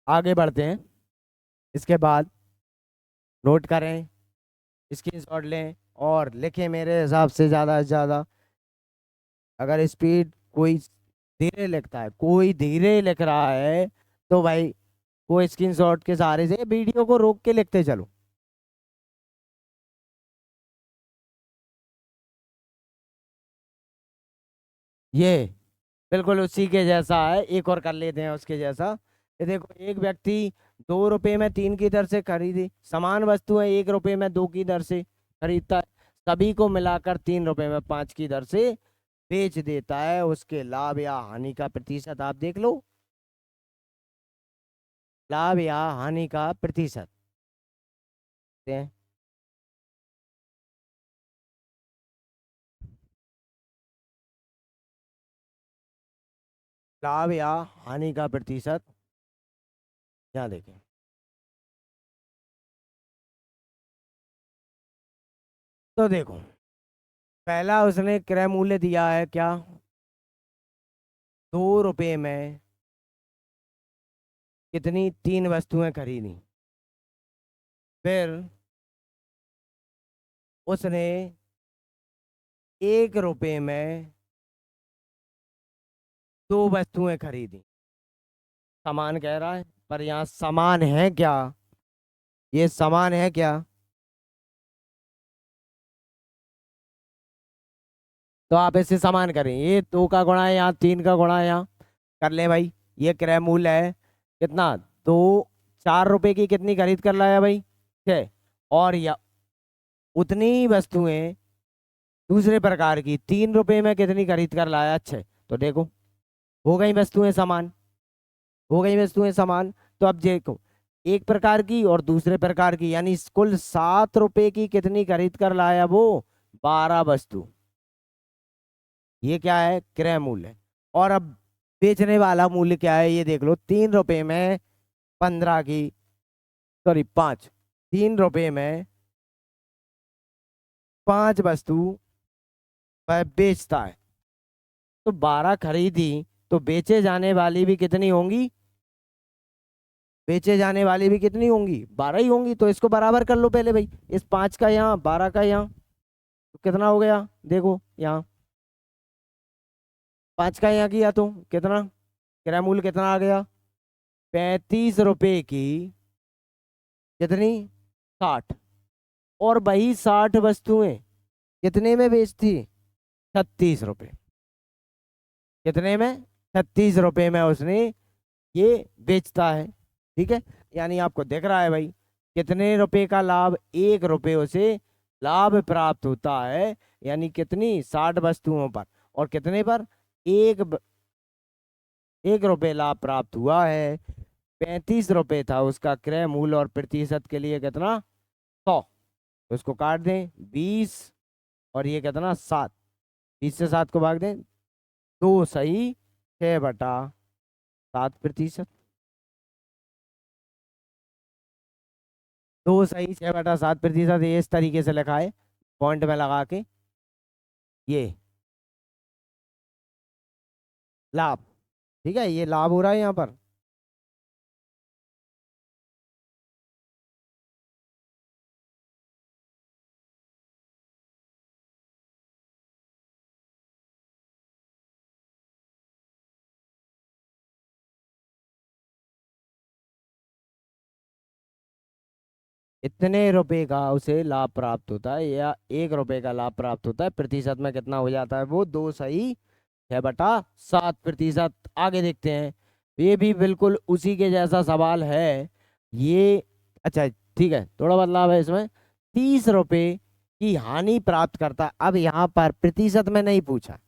आगे बढ़ते हैं। इसके बाद नोट करें, स्क्रीनशॉट लें और लिखें मेरे हिसाब से ज़्यादा से ज़्यादा। अगर स्पीड कोई धीरे लिखता है, कोई धीरे लिख रहा है, तो भाई वो स्क्रीनशॉट के सहारे से वीडियो को रोक के लिखते चलो। ये बिल्कुल उसी के जैसा है, एक और कर लेते हैं उसके जैसा। ये देखो, एक व्यक्ति 2 रुपए में 3 की दर से खरीदी, समान वस्तु है 1 रुपए में 2 की दर से खरीदता है, सभी को मिलाकर 3 रुपए में 5 की दर से बेच देता है, उसके लाभ या हानि का प्रतिशत आप देख लो, लाभ या हानि का प्रतिशत। लाभ या हानि का प्रतिशत, यहाँ देखें। तो देखो, पहला उसने क्रय मूल्य दिया है क्या, 2 रुपये में कितनी 3 वस्तुएं खरीदी। फिर उसने 1 रुपये में 2 वस्तुएं खरीदी। समान कह रहा है, पर यहाँ समान है क्या, ये समान है क्या। तो आप इससे समान करें, ये 2 का गुणा है यहाँ, 3 का गुणा है यहाँ, कर ले भाई। ये क्रय मूल्य है कितना, 4 रुपए की कितनी खरीद कर लाया भाई, 6। और या उतनी वस्तुएं दूसरे प्रकार की 3 रुपए में कितनी खरीद कर लाया, 6। तो देखो, हो गई वस्तुएं समान, हो गई वस्तुएं समान। तो अब देखो, एक प्रकार की और दूसरे प्रकार की, यानी कुल 7 रुपए की कितनी खरीद कर लाया वो, 12 वस्तु। ये क्या है, क्रय मूल्य। और अब बेचने वाला मूल्य क्या है, ये देख लो, 3 रुपए में 15 की, सॉरी 5, 3 रुपए में 5 वस्तु वह बेचता है। तो 12 खरीदी, तो बेचे जाने वाली भी कितनी होंगी, बेचे जाने वाली भी कितनी होंगी, 12 ही होंगी। तो इसको बराबर कर लो पहले भाई, इस 5 का यहाँ, 12 का यहाँ, तो कितना हो गया, देखो यहाँ 5 का यहाँ किया तो कितना, क्रय मूल्य कितना आ गया, 35 रुपए की कितनी, 60। और वही 60 वस्तुएं कितने में बेचती, 36 रुपए। कितने में, 36 रुपए में उसने ये बेचता है। ठीक है, यानी आपको दिख रहा है भाई, कितने रुपए का लाभ, 1 रुपये उसे लाभ प्राप्त होता है, यानी कितनी, 60 वस्तुओं पर। और कितने पर, 1 रुपये लाभ प्राप्त हुआ है। 35 रुपए था उसका क्रय मूल्य, और प्रतिशत के लिए कितना, 100। तो इसको काट दें, 20, और ये कितना, 7। 20 से 7 को भाग दें, 2 सही 6/7%। 2 सही 6/7%, ये इस तरीके से लिखा है पॉइंट में लगा के, ये लाभ। ठीक है, ये लाभ हो रहा है यहाँ पर। इतने रुपए का उसे लाभ प्राप्त होता है, या 1 रुपए का लाभ प्राप्त होता है, प्रतिशत में कितना हो जाता है वो, 2 सही 6/7%। आगे देखते हैं, ये भी बिल्कुल उसी के जैसा सवाल है ये। अच्छा ठीक है, थोड़ा बदलाव है इसमें, 30 रुपए की हानि प्राप्त करता है। अब यहाँ पर प्रतिशत में नहीं पूछा,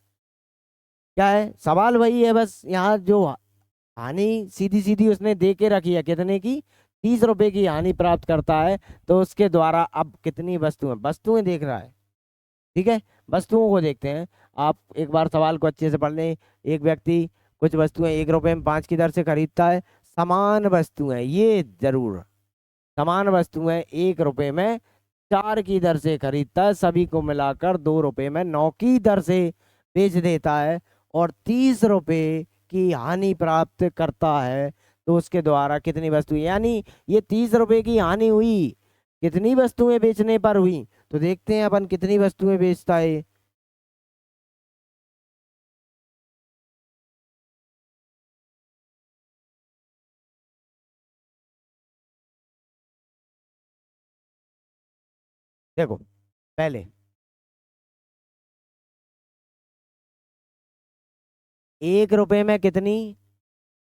क्या है सवाल वही है, बस यहाँ जो हानि सीधी सीधी उसने दे के रखी है, कितने की, 30 रुपए की हानि प्राप्त करता है। तो उसके द्वारा अब कितनी वस्तुएं, वस्तुएं देख रहा है। ठीक है, वस्तुओं को देखते हैं। आप एक बार सवाल को अच्छे से पढ़ लें। एक व्यक्ति कुछ वस्तुएं 1 रुपए में 5 की दर से खरीदता है। समान वस्तुएं, ये जरूर, समान वस्तुएं 1 रुपए में 4 की दर से खरीदता है, सभी को मिलाकर 2 रुपए में 9 की दर से बेच देता है, और 30 रुपए की हानि प्राप्त करता है। तो उसके द्वारा कितनी वस्तुएं, यानी ये 30 रुपए की हानि हुई, कितनी वस्तुएं बेचने पर हुई। तो देखते हैं अपन कितनी वस्तुएं बेचता है। देखो पहले 1 रुपए में कितनी,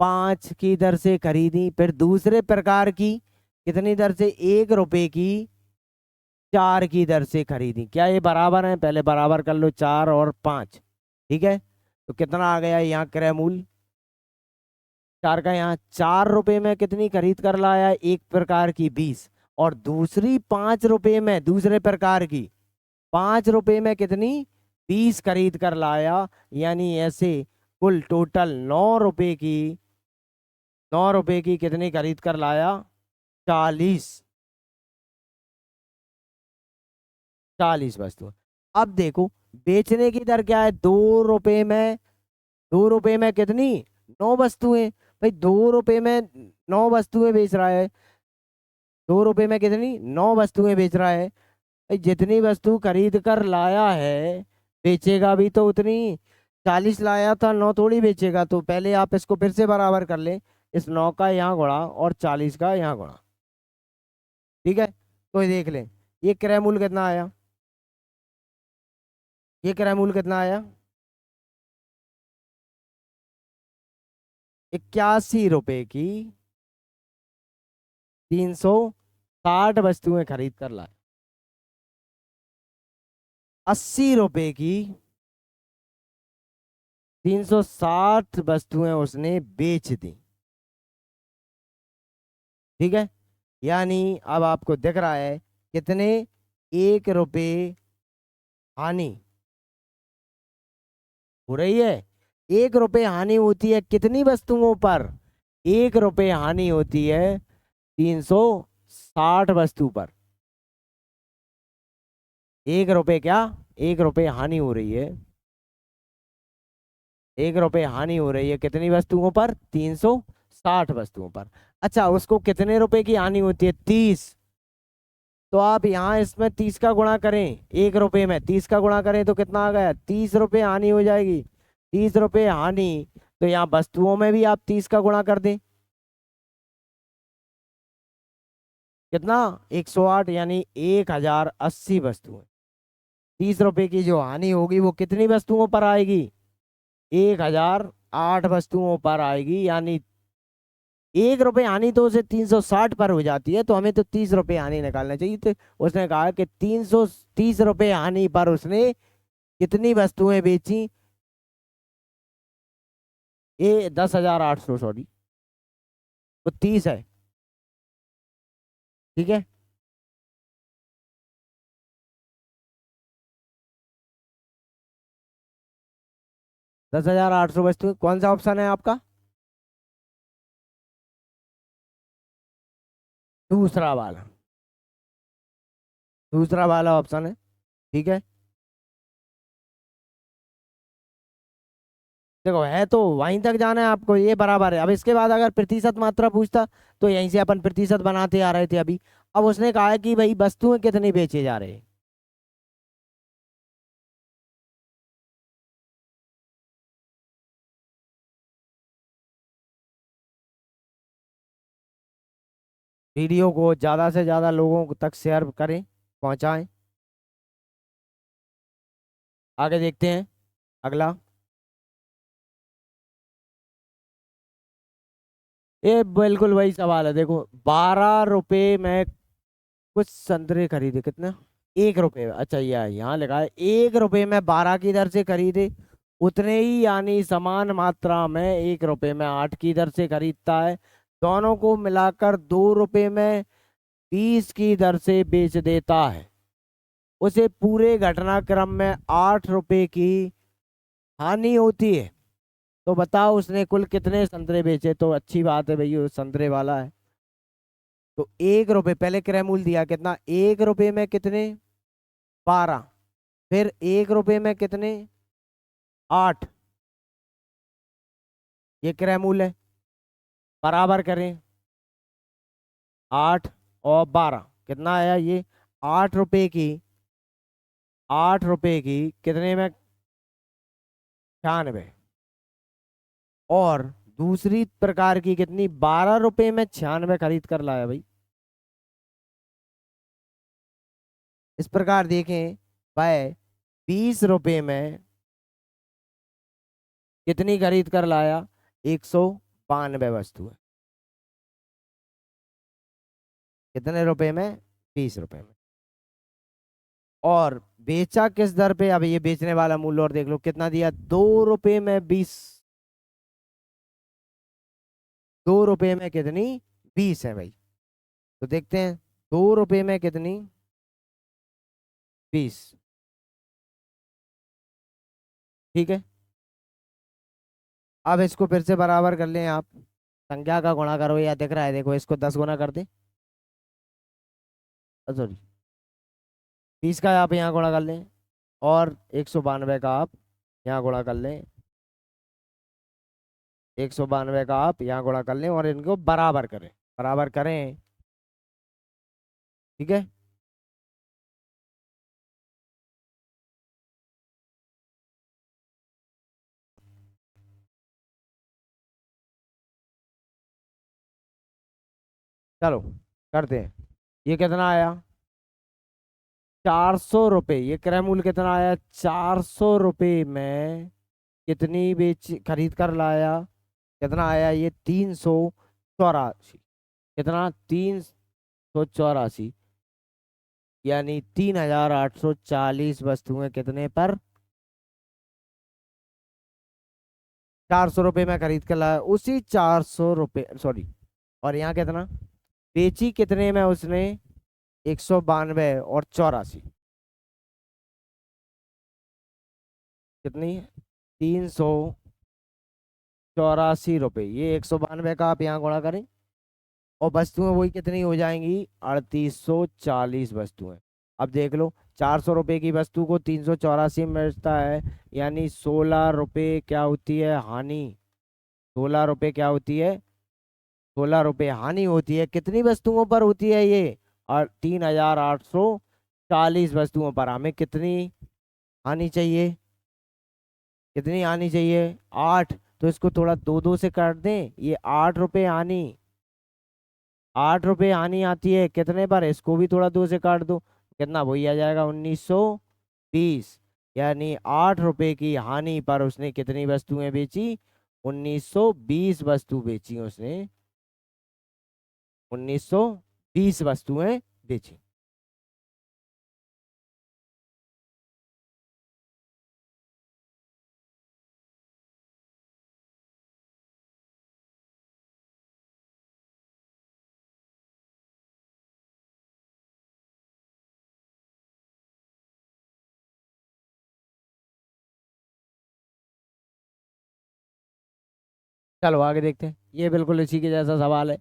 5 की दर से खरीदी। फिर दूसरे प्रकार की कितनी दर से, 1 रुपए की 4 की दर से खरीदी। क्या ये बराबर है, पहले बराबर कर लो, 4 और 5। ठीक है, तो कितना आ गया यहाँ क्रय मूल्य, 4 का, यहाँ 4 रुपए में कितनी खरीद कर लाया, एक प्रकार की 20। और दूसरी 5 रुपए में, दूसरे प्रकार की 5 रुपए में कितनी, 20 खरीद कर लाया। यानी ऐसे कुल टोटल 9 रुपए की, 9 रुपए की कितनी खरीद कर लाया? 40, 40 वस्तु। अब देखो बेचने की दर क्या है, 2 रुपए में, 2 रुपए में कितनी? 9 वस्तुएं। भाई 2 रुपए में 9 वस्तुएं बेच रहा है, 2 रुपए में कितनी? 9 वस्तुएं बेच रहा है। भाई जितनी वस्तु खरीद कर लाया है बेचेगा भी तो उतनी। 40 लाया था, 9 थोड़ी बेचेगा। तो पहले आप इसको फिर से बराबर कर लें, इस 9 का यहाँ गुणा और 40 का यहाँ गुणा। ठीक है, तो ये देख लें ये क्रय मूल्य कितना आया, ये क्रय मूल्य कितना आया? 81 रुपए की 360 वस्तुएं खरीद कर लाए। 80 रुपए की 360 वस्तुएं उसने बेच दी। ठीक है, यानी अब आपको दिख रहा है कितने? 1 रुपए हानि हो रही है। 1 रुपए हानि होती है कितनी वस्तुओं पर? 1 रुपए हानि होती है 360 वस्तु पर। 1 रुपए क्या? 1 रुपए हानि हो रही है, 1 रुपए हानि हो रही है कितनी वस्तुओं पर? 360 वस्तुओं पर। अच्छा, उसको कितने रुपए की हानि होती है? 30। तो आप यहाँ इसमें 30 का गुणा करें, 1 रुपए में 30 का गुणा करें तो कितना आ गया? 30 रुपए हानि हो जाएगी। 30 रुपए हानि, तो यहाँ वस्तुओं में भी आप 30 का गुणा कर दें, कितना? 108, यानी 1080 वस्तुएं। 30 रुपए की जो हानि होगी वो कितनी वस्तुओं पर आएगी? 1008 वस्तुओं पर आएगी। यानी 1 रुपए हानि तो उसे 360 पर हो जाती है, तो हमें तो 30 रुपए हानि निकालना चाहिए। तो उसने कहा कि 330 रुपए हानि पर उसने कितनी वस्तुएं बेची? ये 10,800, सॉरी, तो 30 है। ठीक है, 10,800 वस्तुएं। कौन सा ऑप्शन है आपका? दूसरा वाला, दूसरा वाला ऑप्शन है। ठीक है, देखो है तो वहीं तक जाना है आपको, ये बराबर है। अब इसके बाद अगर प्रतिशत मात्रा पूछता तो यहीं से अपन प्रतिशत बनाते आ रहे थे अभी। अब उसने कहा है कि भाई वस्तुएं कितनी बेचे जा रहे हैं। वीडियो को ज्यादा से ज्यादा लोगों तक शेयर करें, पहुंचाएं। आगे देखते हैं अगला। ये बिल्कुल वही सवाल है। देखो 12 रुपए में कुछ संतरे खरीदे, कितना? 1 रुपए। अच्छा, ये यहाँ लिखा है 1 रुपए में 12 की दर से खरीदे, उतने ही यानी समान मात्रा में 1 रुपए में 8 की दर से खरीदता है। दोनों को मिलाकर 2 रुपए में 20 की दर से बेच देता है। उसे पूरे घटनाक्रम में 8 रुपए की हानि होती है। तो बताओ उसने कुल कितने संतरे बेचे? तो अच्छी बात है भाई, वो संतरे वाला है। तो 1 रुपए, पहले क्रय मूल्य दिया कितना? 1 रुपए में कितने? 12। फिर 1 रुपए में कितने? 8। ये क्रय मूल्य है, बराबर करें। 8 और 12 कितना आया ये? 8 रुपए की, 8 रुपए की कितने में? 96। और दूसरी प्रकार की कितनी? 12 रुपए में 96 खरीद कर लाया भाई। इस प्रकार देखें, वह 20 रुपए में कितनी खरीद कर लाया? 192 वस्तु है। कितने रुपए में? 20 रुपए में। और बेचा किस दर पे? अब ये बेचने वाला मूल्य और देख लो कितना दिया, 2 रुपए में 20। 2 रुपए में कितनी? 20 है भाई। तो देखते हैं 2 रुपए में कितनी? 20। ठीक है, अब इसको फिर से बराबर कर लें आप, संख्या का गुणा करो, या दिख रहा है देखो, इसको 10 गुना कर दे, सॉरी 20 का आप यहाँ गुणा कर लें, और 192 का आप यहाँ गुणा कर लें, 192 का आप यहाँ गुणा कर लें, और इनको बराबर करें, बराबर करें, ठीक है। चलो करते हैं। ये कितना आया, 400 रुपये, ये क्रय मूल्य कितना आया, 400 रुपये में कितनी बेच खरीद कर लाया, कितना आया ये 384, कितना 384, यानी 3840 वस्तुएं कितने पर, 400 रुपये में खरीद कर लाया, उसी 400 रुपये, सॉरी, और यहाँ कितना बेची कितने में उसने, 192 और 84, कितनी 384 रुपये, ये 192 का आप यहाँ गुणा करें, और वस्तुएं वही कितनी हो जाएंगी, 3840 वस्तुएं। अब देख लो, 400 रुपये की वस्तु को 384 में बेचता है, यानी 16 रुपये क्या होती है हानि, 16 रुपये क्या होती है, 16 रुपये हानि होती है, कितनी वस्तुओं पर होती है ये, और 3840 वस्तुओं पर। हमें कितनी आनी चाहिए, कितनी आनी चाहिए, 8, तो इसको थोड़ा दो दो से काट दें, ये 8 रुपये आनी, 8 रुपये हानि आती है कितने पर, इसको भी थोड़ा दो से काट दो, कितना वही आ जाएगा 1920, यानी 8 रुपये की हानि पर उसने कितनी वस्तुएं बेची, 1920 वस्तु बेची उसने, 1920 वस्तुएं बेची। चलो आगे देखते हैं, ये बिल्कुल इसी के जैसा सवाल है।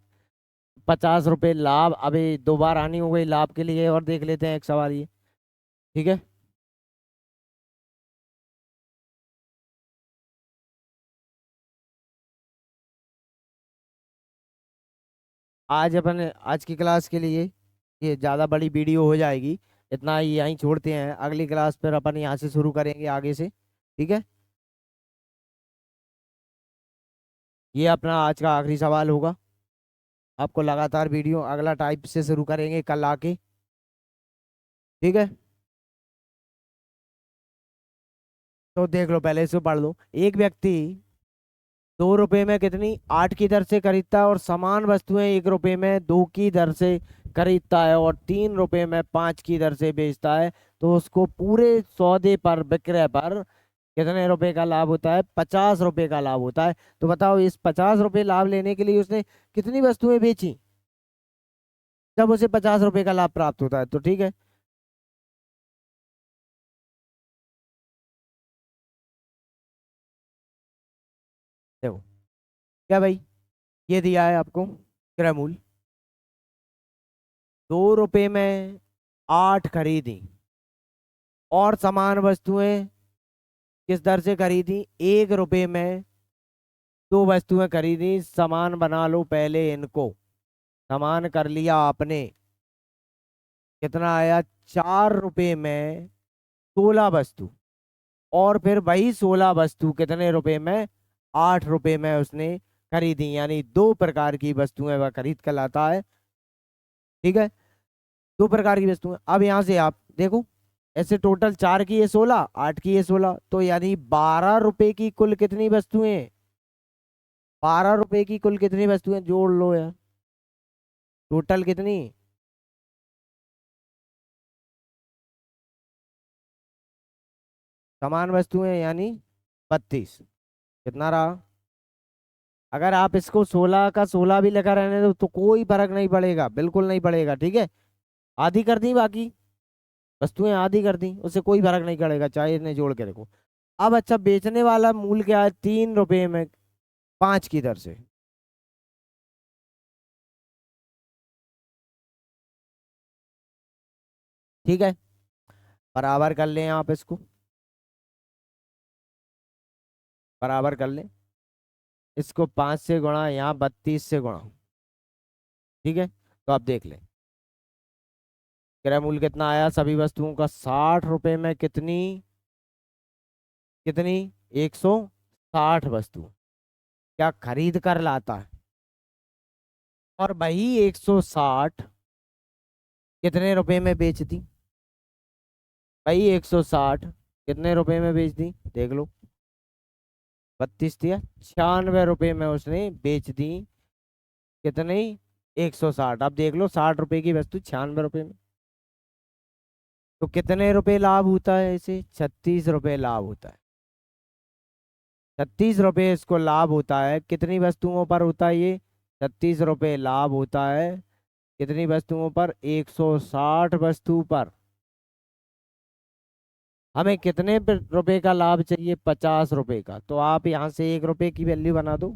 50 रुपये लाभ, अभी दो बार हानि हो गई लाभ के लिए, और देख लेते हैं एक सवाल ये, ठीक है। आज की क्लास के लिए ये ज़्यादा बड़ी वीडियो हो जाएगी, इतना ही यहीं छोड़ते हैं, अगली क्लास पर अपन यहाँ से शुरू करेंगे आगे से, ठीक है। ये अपना आज का आखिरी सवाल होगा, आपको लगातार वीडियो अगला टाइप से शुरू करेंगे कल आके, ठीक है। तो देख लो, पहले इसको पढ़ लो। एक व्यक्ति 2 रुपये में कितनी 8 की दर से खरीदता है, और समान वस्तुएं 1 रुपये में 2 की दर से खरीदता है, और 3 रुपये में 5 की दर से बेचता है, तो उसको पूरे सौदे पर, विक्रय पर कितने रुपए का लाभ होता है, 50 रुपये का लाभ होता है। तो बताओ, इस 50 रुपये लाभ लेने के लिए उसने कितनी वस्तुएं बेची, जब उसे 50 रुपये का लाभ प्राप्त होता है, तो ठीक है। देखो क्या भाई, ये दिया है आपको क्रय मूल्य, 2 रुपये में 8 खरीदी, और समान वस्तुएं किस दर से खरीदी, 1 रुपये में 2 वस्तुएं खरीदी, समान बना लो पहले इनको, समान कर लिया आपने, कितना आया 4 रुपये में 16 वस्तु, और फिर वही 16 वस्तु कितने रुपए में, 8 रुपये में उसने खरीदी, यानी 2 प्रकार की वस्तुएं वह खरीद कर लाता है, ठीक है। 2 प्रकार की वस्तुएं, अब यहाँ से आप देखो, ऐसे टोटल 4 की ये 16, 8 की ये 16, तो यानी 12 रुपये की कुल कितनी वस्तुएं, 12 रुपये की कुल कितनी वस्तुएं, जोड़ लो यार, टोटल कितनी, समान वस्तुएं यानी 32, कितना रहा। अगर आप इसको 16 का 16 भी लेकर रहने दो तो कोई फर्क नहीं पड़ेगा, बिल्कुल नहीं पड़ेगा, ठीक है। आधी कर दी, बाकी वस्तुएं आधी कर दी, उससे कोई फर्क नहीं पड़ेगा, चाहे इन्हें जोड़ के रखो। अब अच्छा, बेचने वाला मूल्य क्या है, 3 रुपये में 5 की दर से। ठीक है, बराबर कर लें आप इसको, बराबर कर लें इसको, 5 से गुणा, यहाँ 32 से गुणा। ठीक है, तो आप देख लें क्रय मूल्य कितना आया सभी वस्तुओं का, 60 रुपए में कितनी, कितनी 160 वस्तु क्या खरीद कर लाता है, और वही 160 कितने रुपए में बेच दी, वही 160 कितने रुपए में बेच दी, देख लो, 32 दिया, 96 रुपए में उसने बेच दी, कितनी, 160। अब देख लो 60 रुपए की वस्तु 96 रुपए में, तो कितने रुपए लाभ होता है इसे, 36 रुपए लाभ होता है। 36 रुपए इसको लाभ होता है, कितनी वस्तुओं पर होता है ये, 36 रुपए लाभ होता है, कितनी वस्तुओं पर, 160 वस्तु पर। हमें कितने रुपए का लाभ चाहिए, 50 रुपए का, तो आप यहाँ से 1 रुपए की वैल्यू बना दो।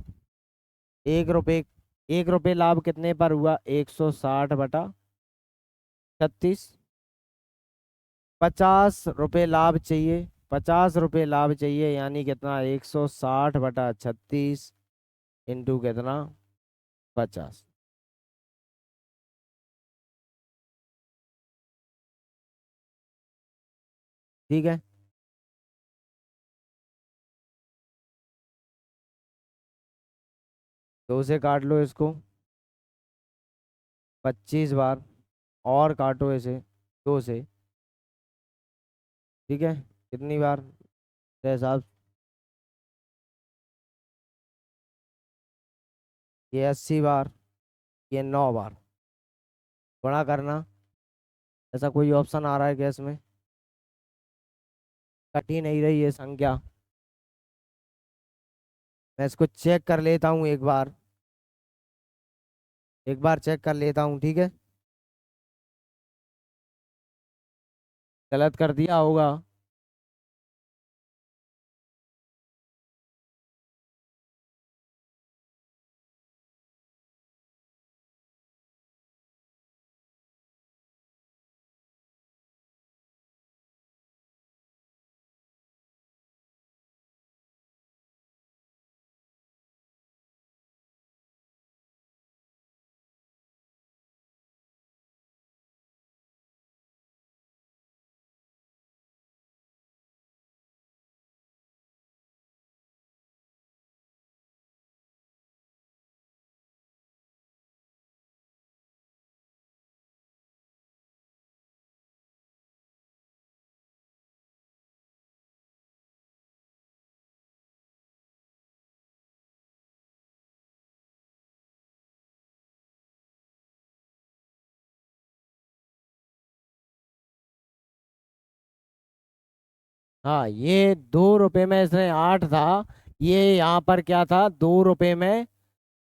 1 रुपए, 1 रुपए लाभ कितने पर हुआ, 160/36। 50 रुपए लाभ चाहिए, 50 रुपए लाभ चाहिए, यानी कितना, 160/36 इंटू कितना, 50। ठीक है, 2 से काट लो इसको 25 बार, और काटो इसे 2 से। ठीक है, कितनी बार के हिसाब, ये 80 बार, ये 9 बार। गुणा करना, ऐसा कोई ऑप्शन आ रहा है क्या इसमें, कट ही नहीं रही है संख्या। मैं इसको चेक कर लेता हूँ एक बार, एक बार चेक कर लेता हूँ। ठीक है, गलत कर दिया होगा। हाँ, ये 2 रुपए में इसने 8 था, ये यहाँ पर क्या था, 2 रुपए में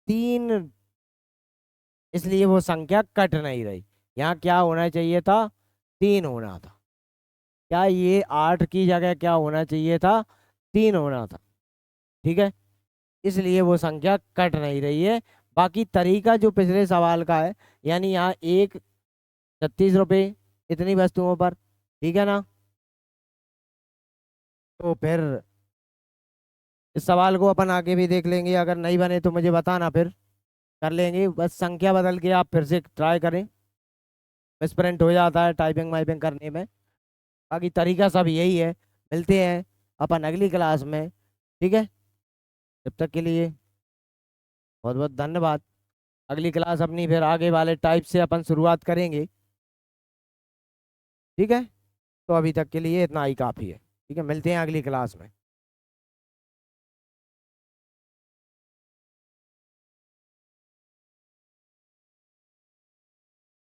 3, इसलिए वो संख्या कट नहीं रही। यहाँ क्या होना चाहिए था, 3 होना था। क्या ये 8 की जगह क्या होना चाहिए था, 3 होना था। ठीक है, इसलिए वो संख्या कट नहीं रही है। बाकी तरीका जो पिछले सवाल का है, यानी यहाँ 36 रुपए इतनी वस्तुओं पर। ठीक है ना, तो फिर इस सवाल को अपन आगे भी देख लेंगे, अगर नहीं बने तो मुझे बताना, फिर कर लेंगे। बस संख्या बदल के आप फिर से ट्राई करें, मिसप्रिंट हो जाता है टाइपिंग वाइपिंग करने में। बाकी तरीका सब यही है। मिलते हैं अपन अगली क्लास में। ठीक है, जब तक के लिए बहुत बहुत धन्यवाद। अगली क्लास अपनी फिर आगे वाले टाइप से अपन शुरुआत करेंगे। ठीक है, तो अभी तक के लिए इतना ही काफ़ी है। ठीक है, मिलते हैं अगली क्लास में।